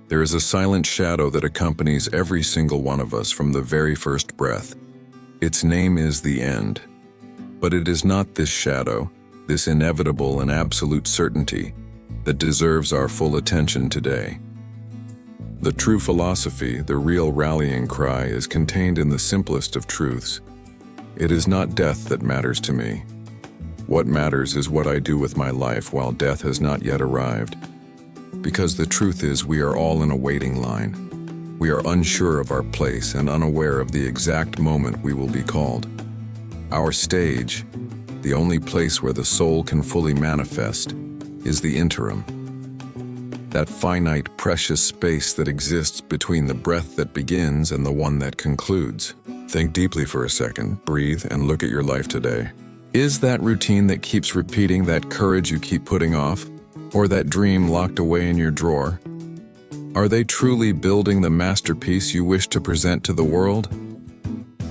There is a silent shadow that accompanies every single one of us from the very first breath. Its name is the end. But it is not this shadow, this inevitable and absolute certainty, that deserves our full attention today. The true philosophy, the real rallying cry, is contained in the simplest of truths. It is not death that matters to me. What matters is what I do with my life while death has not yet arrived. Because the truth is, we are all in a waiting line. We are unsure of our place and unaware of the exact moment we will be called. Our stage, the only place where the soul can fully manifest, is the interim. That finite, precious space that exists between the breath that begins and the one that concludes. Think deeply for a second, breathe, and look at your life today. Is that routine that keeps repeating, that courage you keep putting off, or that dream locked away in your drawer? Are they truly building the masterpiece you wish to present to the world?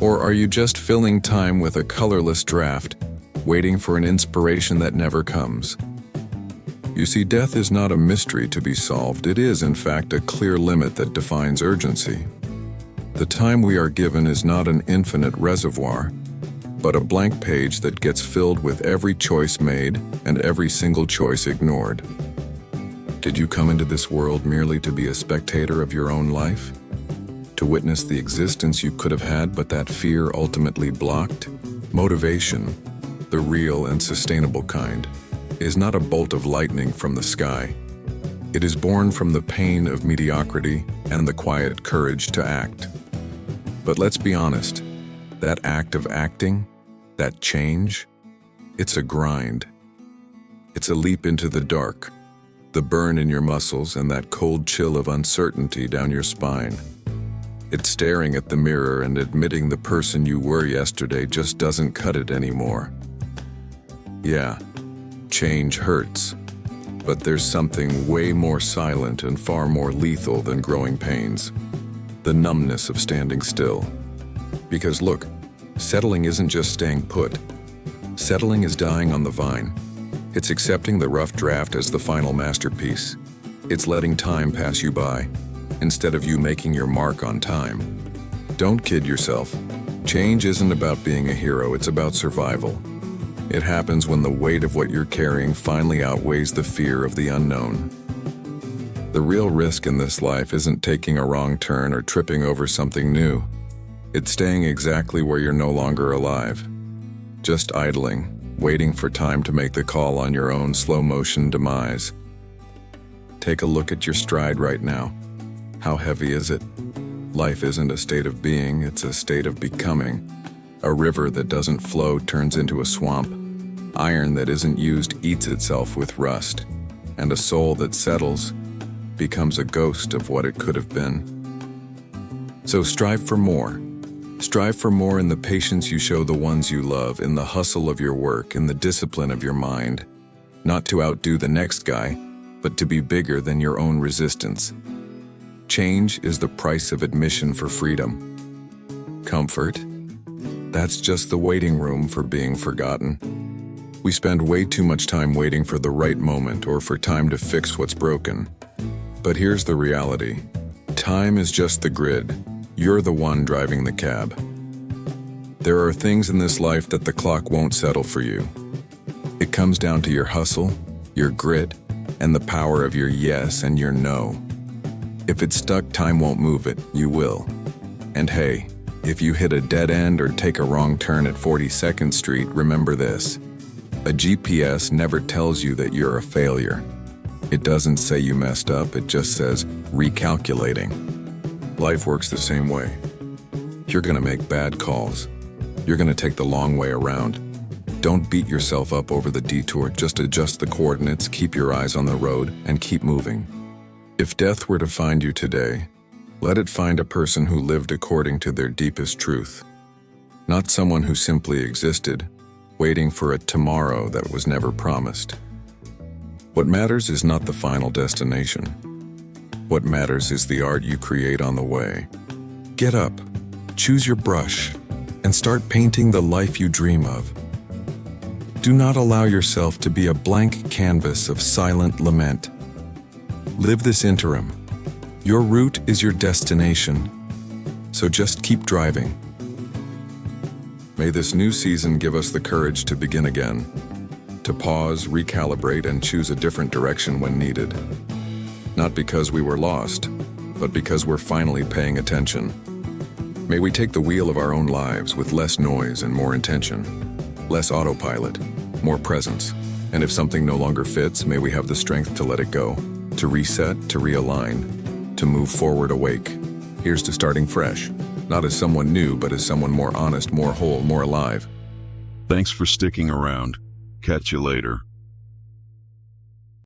Or are you just filling time with a colorless draft, waiting for an inspiration that never comes? You see, death is not a mystery to be solved. It is, in fact, a clear limit that defines urgency. The time we are given is not an infinite reservoir, but a blank page that gets filled with every choice made and every single choice ignored. Did you come into this world merely to be a spectator of your own life? To witness the existence you could have had but that fear ultimately blocked? Motivation, the real and sustainable kind, is not a bolt of lightning from the sky. It is born from the pain of mediocrity and the quiet courage to act. But let's be honest, that act of acting, that change, it's a grind. It's a leap into the dark, the burn in your muscles and that cold chill of uncertainty down your spine. It's staring at the mirror and admitting the person you were yesterday just doesn't cut it anymore. Yeah, change hurts, but there's something way more silent and far more lethal than growing pains. The numbness of standing still. Because look, settling isn't just staying put. Settling is dying on the vine. It's accepting the rough draft as the final masterpiece. It's letting time pass you by, instead of you making your mark on time. Don't kid yourself. Change isn't about being a hero, it's about survival. It happens when the weight of what you're carrying finally outweighs the fear of the unknown. The real risk in this life isn't taking a wrong turn or tripping over something new. It's staying exactly where you're no longer alive. Just idling, waiting for time to make the call on your own slow-motion demise. Take a look at your stride right now. How heavy is it? Life isn't a state of being, it's a state of becoming. A river that doesn't flow turns into a swamp. Iron that isn't used eats itself with rust. And a soul that settles becomes a ghost of what it could have been. So strive for more. Strive for more in the patience you show the ones you love, in the hustle of your work, in the discipline of your mind. Not to outdo the next guy, but to be bigger than your own resistance. Change is the price of admission for freedom. Comfort? That's just the waiting room for being forgotten. We spend way too much time waiting for the right moment or for time to fix what's broken. But here's the reality. Time is just the grid. You're the one driving the cab. There are things in this life that the clock won't settle for you. It comes down to your hustle, your grit, and the power of your yes and your no. If it's stuck, time won't move it, you will. And hey, if you hit a dead end or take a wrong turn at 42nd Street, remember this. A GPS never tells you that you're a failure. It doesn't say you messed up, it just says recalculating. Life works the same way. You're gonna make bad calls. You're gonna take the long way around. Don't beat yourself up over the detour, just adjust the coordinates, keep your eyes on the road, and keep moving. If death were to find you today, let it find a person who lived according to their deepest truth. Not someone who simply existed, waiting for a tomorrow that was never promised. What matters is not the final destination. What matters is the art you create on the way. Get up, choose your brush, and start painting the life you dream of. Do not allow yourself to be a blank canvas of silent lament. Live this interim. Your route is your destination, so just keep driving. May this new season give us the courage to begin again, to pause, recalibrate, and choose a different direction when needed. Not because we were lost, but because we're finally paying attention. May we take the wheel of our own lives with less noise and more intention, less autopilot, more presence. And if something no longer fits, may we have the strength to let it go, to reset, to realign, to move forward awake. Here's to starting fresh, not as someone new, but as someone more honest, more whole, more alive. Thanks for sticking around. Catch you later.